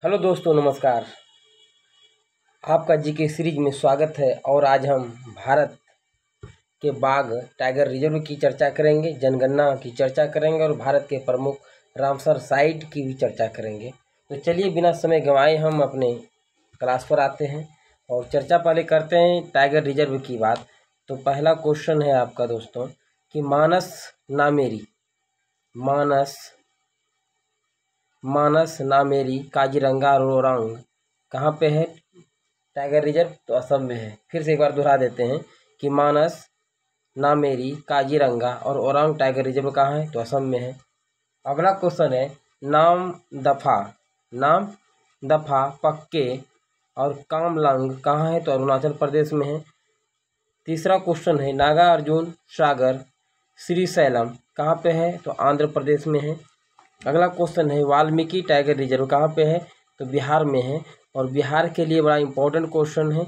Hello दोस्तों, नमस्कार। आपका जीके सीरीज में स्वागत है। और आज हम भारत के बाघ टाइगर रिजर्व की चर्चा करेंगे, जनगणना की चर्चा करेंगे और भारत के प्रमुख रामसर साइट की भी चर्चा करेंगे। तो चलिए बिना समय गंवाए हम अपने क्लास पर आते हैं और चर्चा पहले करते हैं टाइगर रिजर्व की बात। तो पहला क्वेश्चन है आपका दोस्तों कि मानस नामेरी काजीरंगा रोरांग कहाँ पे है टाइगर रिजर्व? तो असम में है। फिर से एक बार दोहरा देते हैं कि मानस नामेरी काजीरंगा और ओरांग टाइगर रिजर्व कहाँ है? तो असम में है। अगला क्वेश्चन है नाम दफा पक्के और कामलंग कहाँ है? तो अरुणाचल प्रदेश में है। तीसरा क्वेश्चन है नागार्जुन सागर श्रीशैलम कहाँ पे है? तो आंध्र प्रदेश में है। अगला क्वेश्चन है वाल्मीकि टाइगर रिजर्व कहाँ पे है? तो बिहार में है। और बिहार के लिए बड़ा इंपॉर्टेंट क्वेश्चन है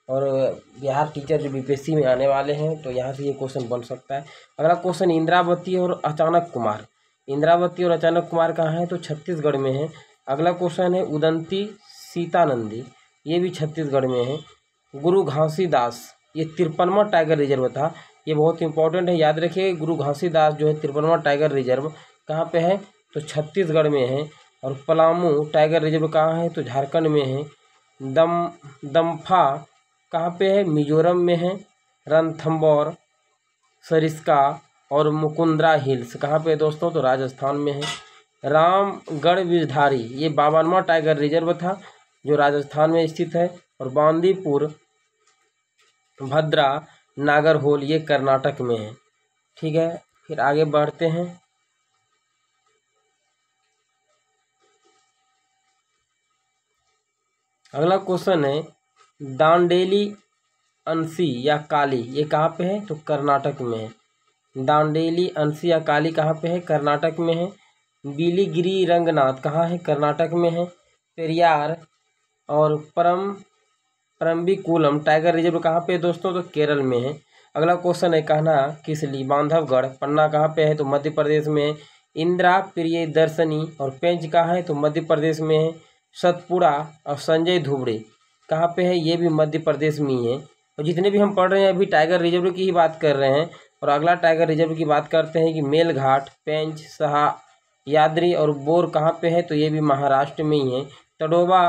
और बिहार टीचर जो बीपीएससी में आने वाले हैं तो यहाँ से ये क्वेश्चन बन सकता है। अगला क्वेश्चन इंद्रावती और अचानक कुमार कहाँ है? तो छत्तीसगढ़ में है। अगला क्वेश्चन है उदंती सीता नंदी, ये भी छत्तीसगढ़ में है। गुरु घासीदास, ये 53वां टाइगर रिजर्व था, ये बहुत इंपॉर्टेंट है, याद रखिए। गुरु घासीदास जो है 53वां टाइगर रिजर्व कहाँ पे है? तो छत्तीसगढ़ में है। और पलामू टाइगर रिजर्व कहाँ है? तो झारखंड में है। दम्फा कहाँ पे है? मिजोरम में है। रणथंबोर, सरिस्का और मुकुंदरा हिल्स कहाँ पे है दोस्तों? तो राजस्थान में है। रामगढ़ बिजधारी, ये 52वां टाइगर रिजर्व था जो राजस्थान में स्थित है। और बांदीपुर भद्रा नागरहोल, ये कर्नाटक में है। ठीक है, फिर आगे बढ़ते हैं। अगला क्वेश्चन है दांडेली अंसी या काली, ये कहाँ पे है? तो कर्नाटक में है। दांडेली अंसी या काली कहाँ पे है? कर्नाटक में है। बिलीगिरी रंगनाथ कहाँ है? कर्नाटक में है। पेरियार और परम्बिकुलम टाइगर रिजर्व कहाँ पे है दोस्तों? तो केरल में है। अगला क्वेश्चन है कहना किसली बांधवगढ़ पन्ना कहाँ पे है? तो मध्य प्रदेश में है। इंदिरा प्रियदर्शनी और पेंच कहाँ है? तो मध्य प्रदेश में है। सतपुड़ा और संजय धुबड़े कहाँ पे है? ये भी मध्य प्रदेश में ही है। और जितने भी हम पढ़ रहे हैं अभी टाइगर रिजर्व की ही बात कर रहे हैं। और अगला टाइगर रिजर्व की बात करते हैं कि मेलघाट, पेंच, सह्याद्री और बोर कहाँ पे है? तो ये भी महाराष्ट्र में ही है। तडोबा,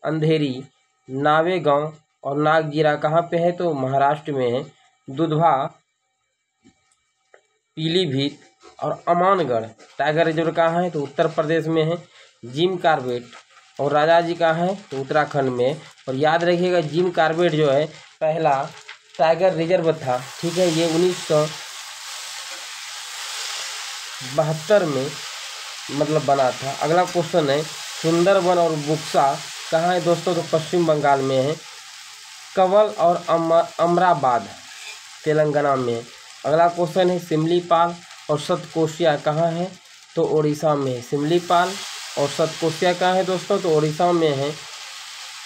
अंधेरी, नावेगांव और नागजीरा कहाँ पे है? तो महाराष्ट्र में है। दुधवा, पीलीभीत और अमानगढ़ टाइगर रिजर्व कहाँ है? तो उत्तर प्रदेश में है। जिम कार्बेट और राजा जी कहाँ है? तो उत्तराखंड में। और याद रखिएगा जिम कार्बेट जो है पहला टाइगर रिजर्व था, ठीक है, ये 1972 में मतलब बना था। अगला क्वेश्चन है सुंदरबन और बुक्सा कहाँ है दोस्तों? तो पश्चिम बंगाल में है। कवल और अमराबाद तेलंगाना में है। अगला क्वेश्चन है सिमलीपाल और सतकोशिया कहाँ है? तो ओडिशा में है। सिमलीपाल और सतकोशिया कहाँ है दोस्तों? तो ओडिशा में है।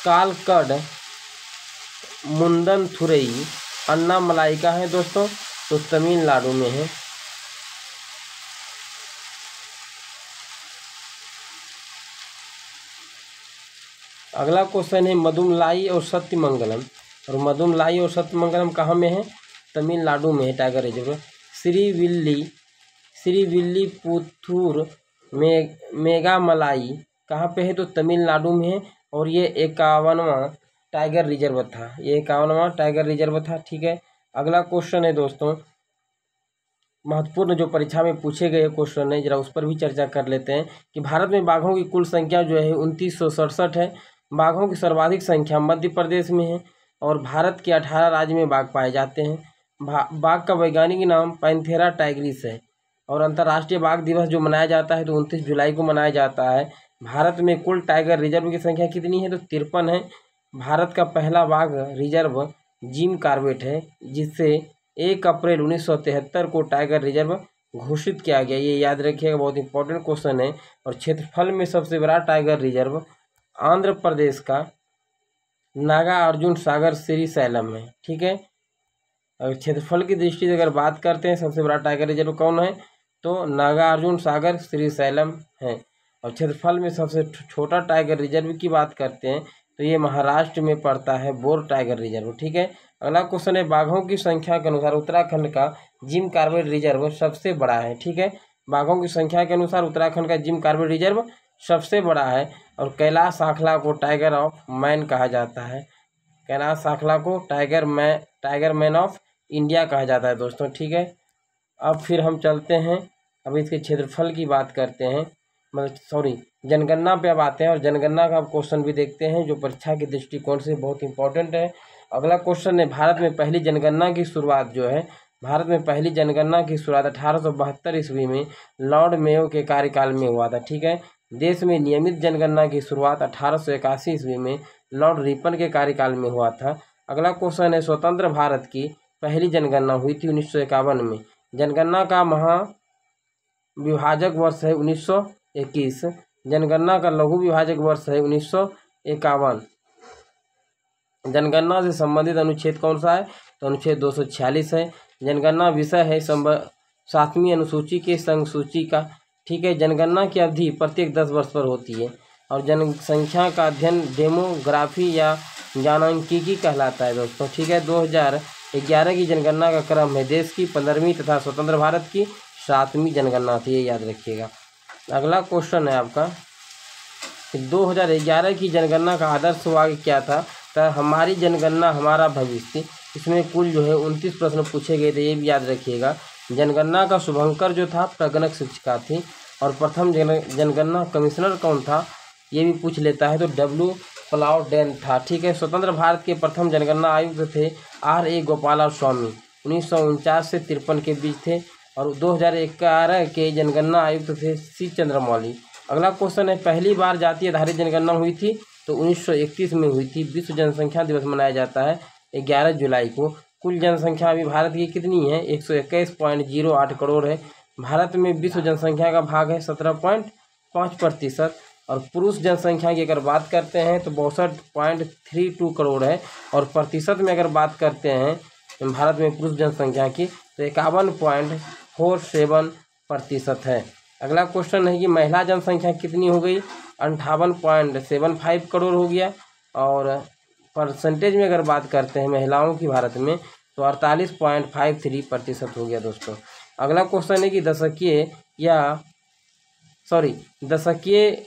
कालकड, मुंदनथुरई, अन्नामलाई कहाँ है दोस्तों? तो तमिलनाडु में है। अगला क्वेश्चन है मदुमलाई और सत्यमंगलम, और मदुमलाई और सत्यमंगलम कहाँ में है? तमिलनाडु में है टाइगर रिजर्व। श्रीविल्लीपुथूर मेघामलाई कहाँ पे है? तो तमिलनाडु में है। और ये 51वां टाइगर रिजर्व था, ये 51वां टाइगर रिजर्व था। ठीक है, अगला क्वेश्चन है दोस्तों महत्वपूर्ण जो परीक्षा में पूछे गए क्वेश्चन है, जरा उस पर भी चर्चा कर लेते हैं कि भारत में बाघों की कुल संख्या जो है 2967 है। बाघों की सर्वाधिक संख्या मध्य प्रदेश में है और भारत के 18 राज्य में बाघ पाए जाते हैं। बाघ का वैज्ञानिक नाम पैंथेरा टाइग्रिस है। और अंतर्राष्ट्रीय बाघ दिवस जो मनाया जाता है तो 29 जुलाई को मनाया जाता है। भारत में कुल टाइगर रिजर्व की संख्या कितनी है? तो 53 है। भारत का पहला बाघ रिजर्व जिम कार्बेट है, जिससे 1 अप्रैल 1973 को टाइगर रिजर्व घोषित किया गया। ये याद रखिएगा, बहुत इंपॉर्टेंट क्वेश्चन है। और क्षेत्रफल में सबसे बड़ा टाइगर रिजर्व आंध्र प्रदेश का नागार्जुन सागर श्रीशैलम है। ठीक है, अगर क्षेत्रफल की दृष्टि से अगर बात करते हैं सबसे बड़ा टाइगर रिजर्व कौन है? तो नागार्जुन सागर श्रीशैलम है। और क्षेत्रफल में सबसे छोटा टाइगर रिजर्व की बात करते हैं तो ये महाराष्ट्र में पड़ता है, बोर टाइगर रिजर्व। ठीक है, अगला क्वेश्चन है बाघों की संख्या के अनुसार उत्तराखंड का जिम कॉर्बेट रिजर्व सबसे बड़ा है। ठीक है, बाघों की संख्या के अनुसार उत्तराखंड का जिम कॉर्बेट रिजर्व सबसे बड़ा है। और कैलाश सांखला को टाइगर ऑफ मैन कहा जाता है, कैलाश सांखला को टाइगर मैन ऑफ इंडिया कहा जाता है दोस्तों। ठीक है, अब फिर हम चलते हैं, अब इसके क्षेत्रफल की बात करते हैं, जनगणना पे अब आते हैं और जनगणना का क्वेश्चन भी देखते हैं जो परीक्षा के दृष्टिकोण से बहुत इंपॉर्टेंट है। अगला क्वेश्चन है भारत में पहली जनगणना की शुरुआत जो है, भारत में पहली जनगणना की शुरुआत 1872 ईस्वी में लॉर्ड मेयो के कार्यकाल में हुआ था। ठीक है, देश में नियमित जनगणना की शुरुआत 1881 ईस्वी में लॉर्ड रिपन के कार्यकाल में हुआ था। अगला क्वेश्चन है स्वतंत्र भारत की पहली जनगणना हुई थी 1951 में। जनगणना का महाविभाजक वर्ष है 1921। जनगणना का लघु विभाजक वर्ष है 1951। जनगणना से संबंधित अनुच्छेद कौन सा है तो अनुच्छेद 246 है। जनगणना विषय है 7वीं अनुसूची के संघ सूची का। ठीक है, जनगणना की अवधि प्रत्येक 10 वर्ष पर होती है और जनसंख्या का अध्ययन डेमोग्राफी या जनसांख्यिकी कहलाता है दोस्तों। ठीक है, 2011 की जनगणना का क्रम है देश की 15वीं तथा स्वतंत्र भारत की 7वीं जनगणना थी, ये याद रखिएगा। अगला क्वेश्चन है आपका 2011 की जनगणना का आदर्श वाक्य क्या था, तो हमारी जनगणना हमारा भविष्य। इसमें कुल जो है 29 प्रश्न पूछे गए थे, ये भी याद रखिएगा। जनगणना का शुभंकर जो था प्रगणक शिक्षिका थी और प्रथम जनगणना कमिश्नर कौन था ये भी पूछ लेता है तो W प्लाउडेन था। ठीक है, स्वतंत्र भारत के प्रथम जनगणना आयुक्त थे R.A. गोपाला स्वामी, 1949 से 53 के बीच थे और 2011 के जनगणना आयुक्त थे C. चंद्रमौली। अगला क्वेश्चन है पहली बार जाति आधारित जनगणना हुई थी तो 1931 में हुई थी। विश्व जनसंख्या दिवस मनाया जाता है 11 जुलाई को। कुल जनसंख्या अभी भारत की कितनी है 121.08 करोड़ है। भारत में विश्व जनसंख्या का भाग है 17.5% और पुरुष जनसंख्या की अगर बात करते हैं तो 62.32 करोड़ है और प्रतिशत में अगर बात करते हैं भारत में पुरुष जनसंख्या की तो 51.47% है। अगला क्वेश्चन है कि महिला जनसंख्या कितनी हो गई 58.75 करोड़ हो गया और परसेंटेज में अगर बात करते हैं महिलाओं की भारत में तो 48.53% हो गया दोस्तों। अगला क्वेश्चन है कि दशकीय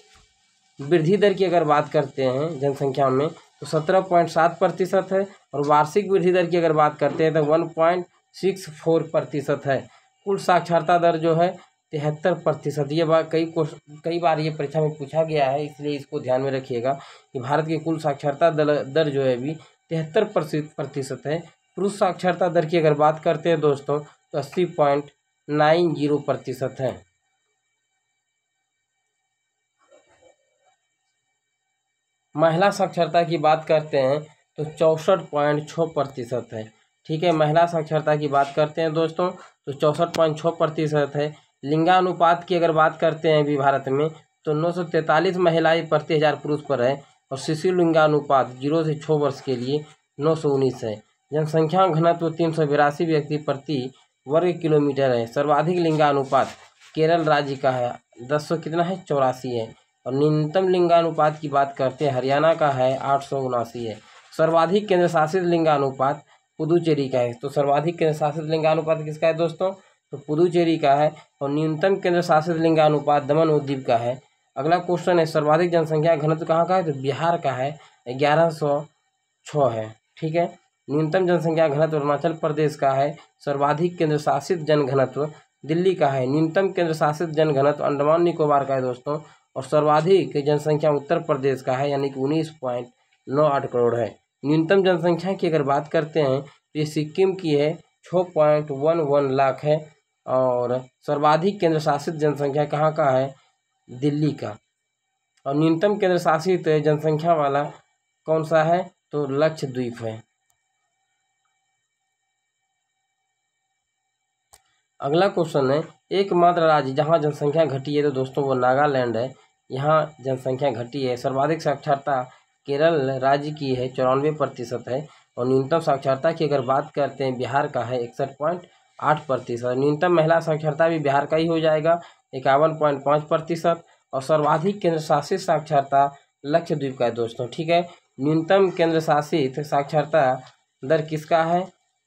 वृद्धि दर की अगर बात करते हैं जनसंख्या में तो 17.7% है और वार्षिक वृद्धि दर की अगर बात करते हैं तो 1.64% है। कुल साक्षरता दर जो है 73%। ये बात कई बार ये परीक्षा में पूछा गया है, इसलिए इसको ध्यान में रखिएगा कि भारत की कुल साक्षरता दर जो है अभी 73% है। पुरुष साक्षरता दर की अगर बात करते हैं दोस्तों तो 80.90% है। महिला साक्षरता की बात करते हैं तो 64.6% है। ठीक है, महिला साक्षरता की बात करते हैं दोस्तों तो 64.6% है। लिंगानुपात की अगर बात करते हैं अभी भारत में तो 943 महिलाएं प्रति 1000 पुरुष पर है और शिशु लिंगानुपात 0 से 6 वर्ष के लिए 919 है। जनसंख्या घनत्व 382 व्यक्ति प्रति वर्ग किलोमीटर है। सर्वाधिक लिंगानुपात केरल राज्य का है 84 है और न्यूनतम लिंगानुपात की बात करते हैं हरियाणा का है 879 है। सर्वाधिक केंद्र शासित लिंगानुपात पुदुचेरी का है। तो सर्वाधिक केंद्र शासित लिंगानुपात किसका है दोस्तों तो पुदुचेरी का है और न्यूनतम केंद्र शासित लिंगानुपात दमन और दीव का है। अगला क्वेश्चन है सर्वाधिक जनसंख्या घनत्व कहाँ का है तो बिहार का है 1106 है। ठीक है, न्यूनतम जनसंख्या घनत्व अरुणाचल प्रदेश का है। सर्वाधिक केंद्र शासित जन घनत्व दिल्ली का है। न्यूनतम केंद्र शासित जन घनत्व अंडमान निकोबार का है दोस्तों और सर्वाधिक जनसंख्या उत्तर प्रदेश का है यानी कि 19.98 करोड़ है। न्यूनतम जनसंख्या की अगर बात करते हैं तो ये सिक्किम की है 6.11 लाख है और सर्वाधिक केंद्र शासित जनसंख्या कहाँ का है दिल्ली का और न्यूनतम केंद्र शासित जनसंख्या वाला कौन सा है तो लक्षद्वीप है। अगला क्वेश्चन है एकमात्र राज्य जहाँ जनसंख्या घटी है तो दोस्तों वो नागालैंड है, यहाँ जनसंख्या घटी है। सर्वाधिक साक्षरता केरल राज्य की है 94% है और न्यूनतम साक्षरता की अगर बात करते हैं बिहार का है 61.8%। न्यूनतम महिला साक्षरता भी बिहार का ही हो जाएगा 51.5% और सर्वाधिक केंद्र शासित साक्षरता लक्षद्वीप का है दोस्तों। ठीक है, न्यूनतम केंद्र शासित साक्षरता दर किसका है?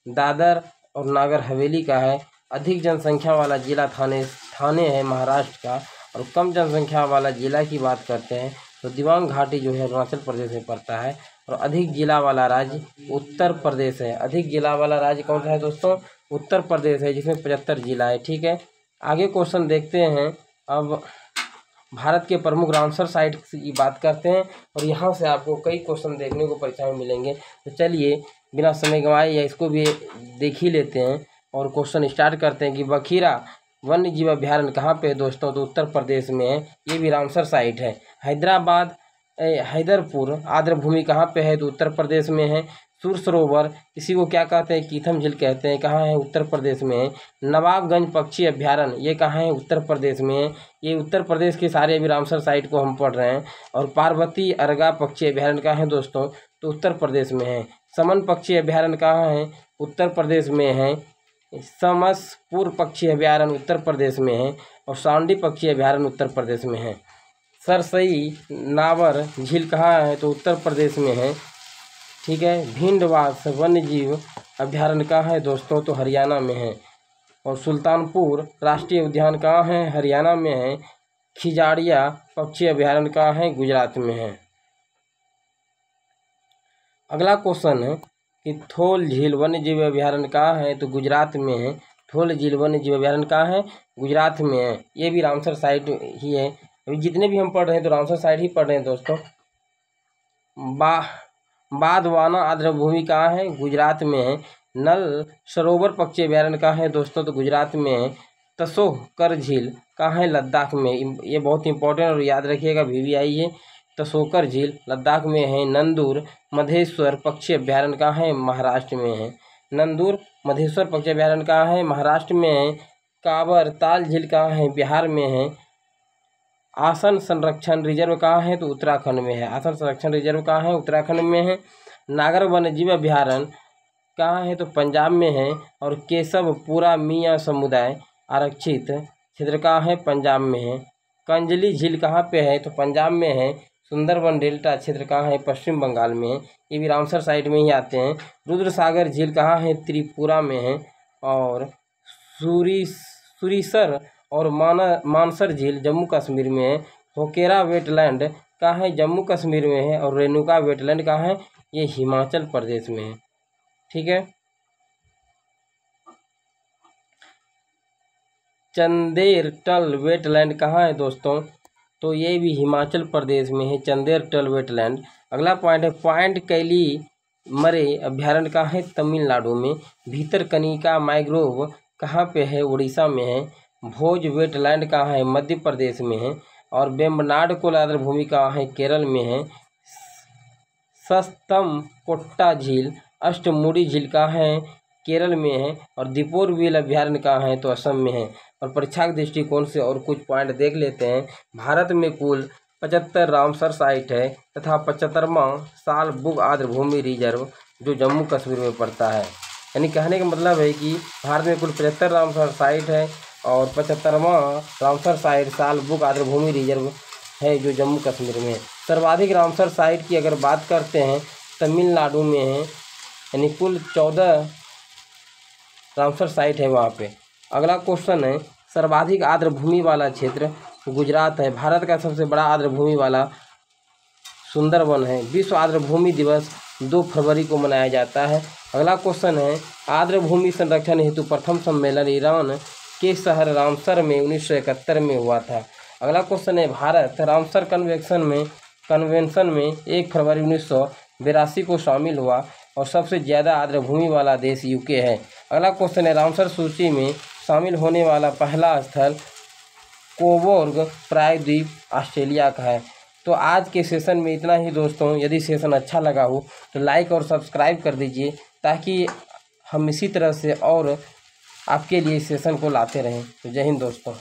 दादर और नागर हवेली का है। अधिक जनसंख्या वाला जिला थाने है महाराष्ट्र का। और कम जनसंख्या वाला जिला की बात करते हैं तो दिबांग घाटी जो है अरुणाचल प्रदेश में पड़ता है। और अधिक जिला वाला राज्य उत्तर प्रदेश है। अधिक जिला वाला राज्य कौन सा है दोस्तों? उत्तर प्रदेश है, जिसमें 75 जिला है। ठीक है, आगे क्वेश्चन देखते हैं। अब भारत के प्रमुख रामसर साइट की बात करते हैं और यहाँ से आपको कई क्वेश्चन देखने को परीक्षा में मिलेंगे। तो चलिए बिना समय गंवाए या इसको भी देख ही लेते हैं और क्वेश्चन स्टार्ट करते हैं कि बखीरा वन्य जीव अभ्यारण्य कहाँ पे है दोस्तों? तो उत्तर प्रदेश में है, ये भी रामसर साइट है। हैदरपुर आर्द्रभूमि कहाँ पे है? तो उत्तर प्रदेश में है। सूर सरोवर, इसी को क्या कहते हैं? कीथम झील कहते हैं, कहाँ है? उत्तर प्रदेश में है। नवाबगंज पक्षी अभ्यारण्य, ये कहाँ है? उत्तर प्रदेश में है। ये उत्तर प्रदेश के सारे अभी रामसर साइट को हम पढ़ रहे हैं। और पार्वती अर्गा पक्षी अभ्यारण्य कहाँ है दोस्तों? तो उत्तर प्रदेश में है। समन पक्षी अभ्यारण्य कहाँ है? उत्तर प्रदेश में है। समसपुर पक्षी अभ्यारण्य उत्तर प्रदेश में है। और सांडी पक्षी अभ्यारण्य उत्तर प्रदेश में है। सरसई नावर झील कहाँ है? तो उत्तर प्रदेश में है। ठीक है, भिंडवास वन्य जीव अभ्यारण्य कहाँ है दोस्तों? तो हरियाणा में है। और सुल्तानपुर राष्ट्रीय उद्यान कहाँ है? हरियाणा में है। खिजाड़िया पक्षी अभ्यारण्य कहाँ है? गुजरात में है। अगला क्वेश्चन है कि थोल झील वन्य जीव अभ्यारण्य कहाँ है? तो गुजरात में है। थोल झील वन्य जीव अभ्यारण्य कहाँ है? गुजरात में है। ये भी रामसर साइट ही है। अभी जितने भी हम पढ़ रहे हैं तो रामसर साइट ही पढ़ रहे हैं दोस्तों। बादवाना आर्द्रभूमि कहाँ है? गुजरात में है। नल सरोवर पक्षी अभ्यारण्य कहाँ है दोस्तों? तो गुजरात में है। तसोकर झील कहाँ है? लद्दाख में। ये बहुत इंपॉर्टेंट और याद रखिएगा, VVI है। तसोकर झील लद्दाख में है। नंदूर मधेश्वर पक्षी अभ्यारण्य कहाँ है? महाराष्ट्र में है। नंदूर मधेश्वर पक्षी अभ्यारण्य कहाँ है? महाराष्ट्र में है। काबर ताल झील कहाँ है? बिहार में है। आसन संरक्षण रिजर्व कहाँ है? तो उत्तराखंड में है। आसन संरक्षण रिजर्व कहाँ है? उत्तराखंड में है। नागर वन्यजीव अभ्यारण्य कहाँ है? तो पंजाब में है। और केशवपुरा मियाँ समुदाय आरक्षित क्षेत्र कहाँ है? पंजाब में है। कंजली झील कहाँ पे है? तो पंजाब में है। सुंदरबन डेल्टा क्षेत्र कहाँ है? पश्चिम बंगाल में है। ये भी रामसर साइट में ही आते हैं। रुद्रसागर झील कहाँ है? त्रिपुरा में है। और सुरीसर और मानसर झील जम्मू कश्मीर में है। होकेरा वेटलैंड कहाँ है? जम्मू कश्मीर में है। और रेणुका वेटलैंड कहाँ है? ये हिमाचल प्रदेश में है। ठीक है, चंदेरटल वेटलैंड कहाँ है दोस्तों? तो ये भी हिमाचल प्रदेश में है, चंदेरटल वेटलैंड। अगला पॉइंट है पॉइंट कैली मरे अभ्यारण्य कहाँ है? तमिलनाडु में। भीतरकनिका मैंग्रोव कहाँ पे है? उड़ीसा में है। भोज वेटलैंड कहाँ है? मध्य प्रदेश में है। और वेम्बनाड कोल आर्द्रभूमि कहाँ है? केरल में है। सस्तम कोट्टा झील अष्टमुड़ी झील कहाँ है? केरल में है। और दीपोरबिल अभ्यारण्य कहाँ है? तो असम में है। और परीक्षा के दृष्टिकोण से और कुछ पॉइंट देख लेते हैं। भारत में कुल 75 रामसर साइट है तथा 75वां सालबुग आर्द्रभूमि रिजर्व जो जम्मू कश्मीर में पड़ता है। यानी कहने का मतलब है कि भारत में कुल 75 रामसर साइट है और 75वां रामसर साइट सालबुग आर्द्रभूमि रिजर्व है जो जम्मू कश्मीर में है। सर्वाधिक रामसर साइट की अगर बात करते हैं तमिलनाडु में है, यानी कुल 14 रामसर साइट है वहाँ पे। अगला क्वेश्चन है सर्वाधिक आर्द्रभूमि वाला क्षेत्र गुजरात है। भारत का सबसे बड़ा आर्द्रभूमि वाला सुंदरबन है। विश्व आर्द्रभूमि दिवस 2 फरवरी को मनाया जाता है। अगला क्वेश्चन है आर्द्रभूमि संरक्षण हेतु प्रथम सम्मेलन ईरान के शहर रामसर में 1971 में हुआ था। अगला क्वेश्चन है भारत रामसर कन्वेंशन में 1 फरवरी 1982 को शामिल हुआ और सबसे ज़्यादा आर्द्रभूमि वाला देश यूके है। अगला क्वेश्चन है रामसर सूची में शामिल होने वाला पहला स्थल कोबोर्ग प्रायद्वीप ऑस्ट्रेलिया का है। तो आज के सेशन में इतना ही दोस्तों। यदि सेशन अच्छा लगा हो तो लाइक और सब्सक्राइब कर दीजिए ताकि हम इसी तरह से और आपके लिए सेशन को लाते रहें। तो जय हिंद दोस्तों।